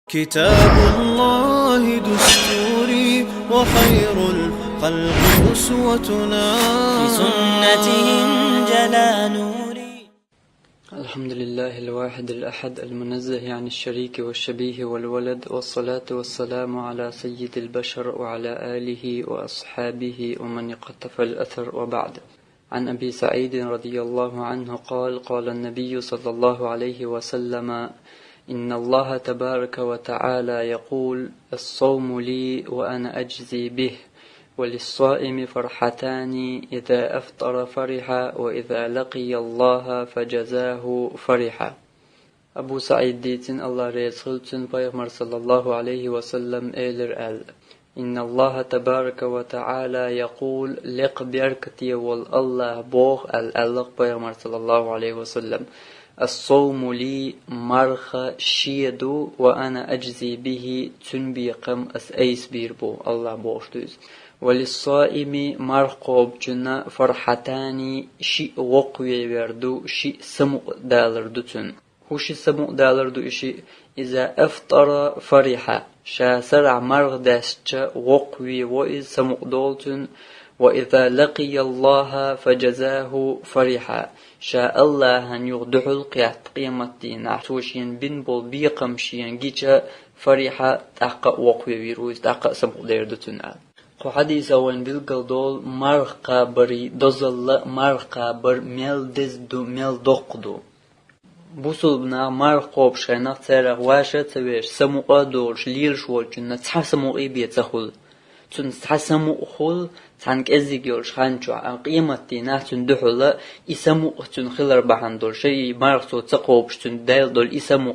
كتاب الله دستوري وخير الخلق أسوتنا في سنته انجلى نوري. الحمد لله الواحد الأحد المنزه عن الشريك والشبيه والولد، والصلاة والسلام على سيد البشر وعلى آله وأصحابه ومن اقتفى الأثر، وبعد. عن أبي سعيد رضي الله عنه قال: قال النبي صلى الله عليه وسلم: إن الله تبارك وتعالى يقول: الصوم لي وأنا أجزي به، وللصائم فرحتان، إذا أفطر فرح، وإذا لقي الله فجزاه فرح. أبو سعيد ديتن الله رسولتن بيغمر صلى الله عليه وسلم إلر إن الله تبارك وتعالى يقول: لق بيركتي والله بوغ الألق بيغمر صلى الله عليه وسلم: الصوم لي مرخ شيدو وأنا أجزي به، تنبيقم أس بيربو الله بوشتوز. وللصائم مرقوب جنا فرحتان، شي وقوي وردو شي سمو دالردو تن. هو شي سمو دالردو إشي إذا أفطر فرحة، شا سرع مرغ داشتش وقوي وإذ سمو دولتن. وإذا لقي الله فجزاه فرحا، شاء الله أن يغدح القيات قيمتنا توشين بن بول بيقمشين جيجا فرحا تحقق وقوي ويروز تحقق سمو ديردتنا. قو حديث وين بالقلدول مرغ قابري دزل مرغ قابر ميل دزدو ميل دقدو بوصل بنا مرغ قوب شينا تسرق واشا تبيش سمو قادورش ليلش والجنة تحسمو إيبيت تخل تون تحسمو خل تانك ازيجورش خانجو عن قيمتي نحتون دحولا إسمو تون خلر بحندول شي مرغتو تقوبش تون دايل دول إسمو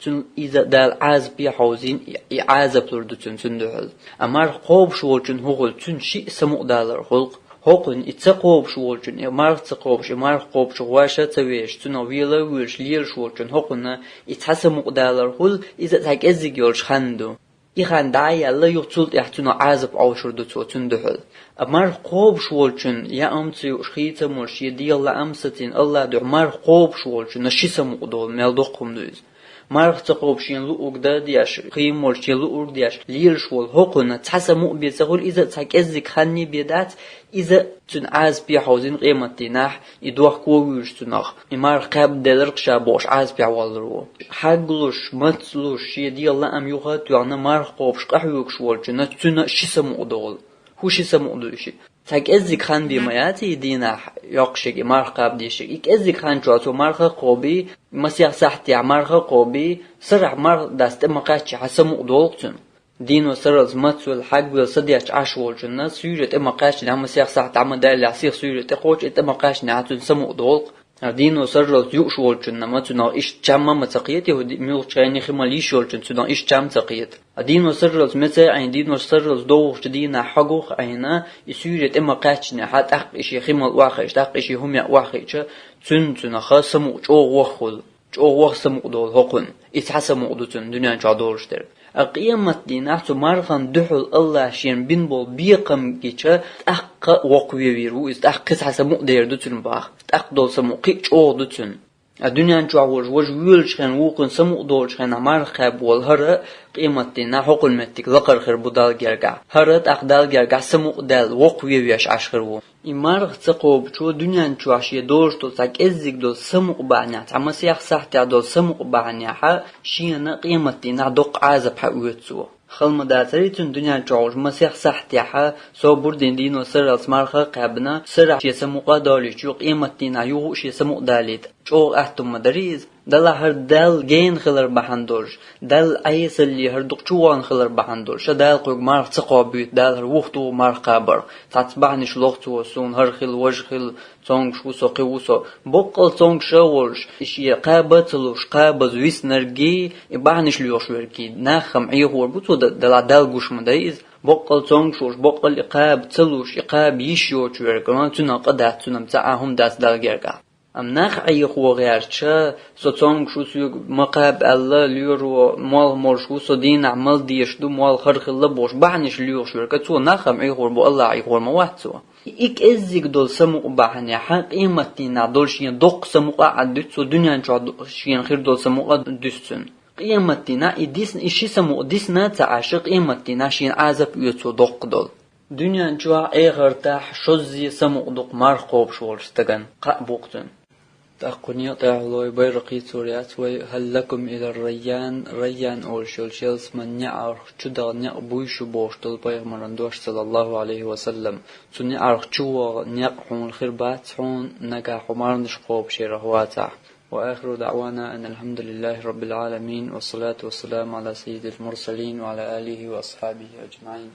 تون إذا دال عاز بي حوزين إعازة بلردو تون دحول أمار قوبش والجن هغل تون شي إسمو دالر خلق هقن إتقوبش والجن مرغ تقوبش مرغ قوبش واشا تويش تون ويلا ويش ليرش والجن هقن إتحسمو دالر خل إذا تاك ازيجورش خاندو إخان داعي الله يقتل يحتنا عازب عوشر دوتو تندحل. أمار قوب شوالجن يا أمتي وشخيطة مرش يدي الله أمستين الله دع مار قوب شوالجن نشيسة مقدول ميلدوقهم دوز. مار تقوب شين لؤوك دادياش قيم مرش يلؤوك دياش ليل شوال هقنا تحسى مؤبيت سهول إذا تاك أزيك خاني بيدات إذا تن عاز بي حوزين قيمتي ناح يدوح كوويش تناخ إمار قاب دلرق شابوش عاز بي عوالرو حقلوش متلوش يدي الله أم يوغات يعني مار قوبش قحوك شوالجنة تنا شيسا مقدول هو شيسا مقدولشي تاك أزيك خان بيمياتي يدينا يقشك إمار قاب ديشك إك أزيك خان جواتو مارخ قوبي مسيح ساحتي عمارخ قوبي سرع مار داست مقاتش حسا مقدولكتن دين وسرز ماتسو الحق والصديق عاشوا الجنة سيرة إما قاش نعم سياق ساعة عمل دال عصير سيرة تقوش إما قاش نعتون سمو دولق دين وسرز يوشوا الجنة ماتسو نا إيش جامع متقيت يهودي ميل شايني خماليش الجنة نا إيش جام تقيت دين وسرز مثل عين دين وسرز دوش دينا حقوق عينا سيرة إما قاش نحات أق إشي خمال واخيش تق إشي هم واخيش تن خاص سمو جو وخل جو وخ سمو دول هقن إتحسمو دتن دنيا جادورش در قيمت ديناتو مارخان دحول الله شين بين بول بيقم جيشا تحق وقوي ويرو تحق كسحة مقدر دوتن باخ تحق دول سمو قيش او دوتن الدنيا جاوج ويلش خان وقن سمو دولش خان مارخاب والهرة قيمت دينا حق المتك ذكر خير بدال جرجع هرة أقدال جرجع سمو دال وقوي ويش عشرو إمارخ تقوب شو دنيا نشواشية دورش دول تاك إزيك دول سمو بعنات عما سياح ساحتي دول سمو بعناها شينا قيمتي نعدق عازب حقويتسو خلما داتريتون دنيا جوج مسيح ساحتي سو بردين دينو سرالس مارخ قابنا سرع شي سمو قادالي شو قيمتي نعيوغو شي سمو داليت شو أحتم مدريز دل هر دل جين خلر بحندورش دل أيس اللي هر دقشوان خلر بحندورش دل قوق مارخ تقابيت دل هر وقتو مارخ قابر تاتبعنش لغتو سون هر خل وجه خل تونغ شوسو قيوسو بقل تونغ شاورش إشي قابتلوش قابز ويس نرجي إبعنش ليوش وركي ناخم عيهور بوتو دل قوش مدايز بقل تونغ شوش بقل إقاب تلوش إقاب يشيوش وركي تنا قدات تنا متاعهم داس دل جرقا أم ناخ عيخ وغيرشا سو تونغ شو سو مقاب الله ليرو مال مرشو سو دين عمل ديشدو مال خرخ الله بوش بعنش ليوش وركي تو ناخم عيهور بو الله عيهور مواتسو إك إزيك دول سمو بحني حق إيمتنا دول شين دق سمو قاعد دتسو دنيا شين خير دول سمو قاعد دتسن قيمتنا إديس إشي سمو إديسنا تعاشق قيمتنا شين عازب يتو دول دنيا جوا إغرتاح شوزي سمو دق مرقوب شولستغن قابوقتن تأقني تعالوا بيرقي سوريات وهل لكم إلى ريان أول شلس من يعرف شدا نقبويش بوشتل بيغمرندوش صلى الله عليه وسلم سنعرف شو نقحون الخربات حون نقا حمارنش قوب شيرهواتا وآخر دعوانا أن الحمد لله رب العالمين والصلاة والسلام على سيد المرسلين وعلى آله وأصحابه أجمعين.